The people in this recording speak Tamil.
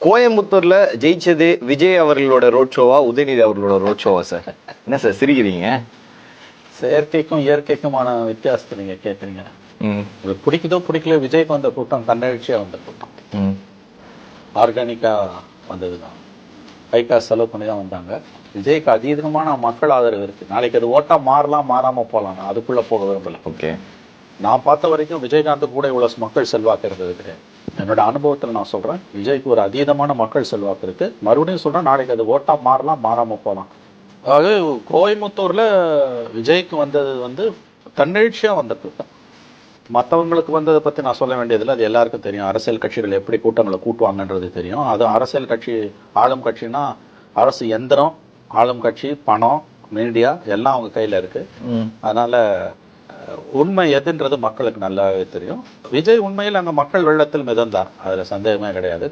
கோயம்புத்தூர்ல ஜெயிச்சது விஜய் அவர்களோட ரோட் ஷோவா உதயநிதி அவர்களோட ரோட் ஷோவா சார்? என்ன சார் சிரிக்கிறீங்க? செயற்கைக்கும் இயற்கைக்குமான வித்தியாசத்தை நீங்க கேட்குறீங்க. பிடிக்குதோ பிடிக்கல, விஜய்க்கு வந்த கூட்டம் தன்னெழுச்சியா வந்த கூட்டம், ஆர்கானிக்கா வந்ததுதான். கை காசு செலவு பண்ணி தான் வந்தாங்க. விஜய்க்கு அதீதமான மக்கள் ஆதரவு இருக்கு. நாளைக்கு அது ஓட்டா மாறலாம், மாறாம போகலாம். நான் அதுக்குள்ள போக விரும்பல. ஓகே, நான் பார்த்த வரைக்கும் விஜயகாந்த் கூட இவ்வளவு மக்கள் செல்வாக்கு இருந்தது கிடையாது. என்னோட அனுபவத்தில் நான் சொல்றேன், விஜய்க்கு ஒரு அதீதமான மக்கள் செல்வாக்கு இருக்கு. மறுபடியும் சொல்றேன், நாளைக்கு அது ஓட்டா மாறலாம், மாறாம போகலாம். அதாவது கோயம்புத்தூர்ல விஜய்க்கு வந்தது தன்னெழுச்சியா வந்த கூட்டம். மற்றவங்களுக்கு வந்ததை பத்தி நான் சொல்ல வேண்டியதில்லை, அது எல்லாருக்கும் தெரியும். அரசியல் கட்சிகள் எப்படி கூட்டங்களை கூட்டுவாங்கன்றது தெரியும். அது அரசியல் கட்சி, ஆளும் கட்சின்னா அரசு எந்திரம், ஆளும் கட்சி, பணம், மீடியா எல்லாம் அவங்க கையில இருக்கு. அதனால உண்மை எதுன்றது மக்களுக்கு நல்லாவே தெரியும். விஜய் உண்மையில் அங்கே மக்கள் வெள்ளத்தில் மிதந்தார், அதில் சந்தேகமே கிடையாது.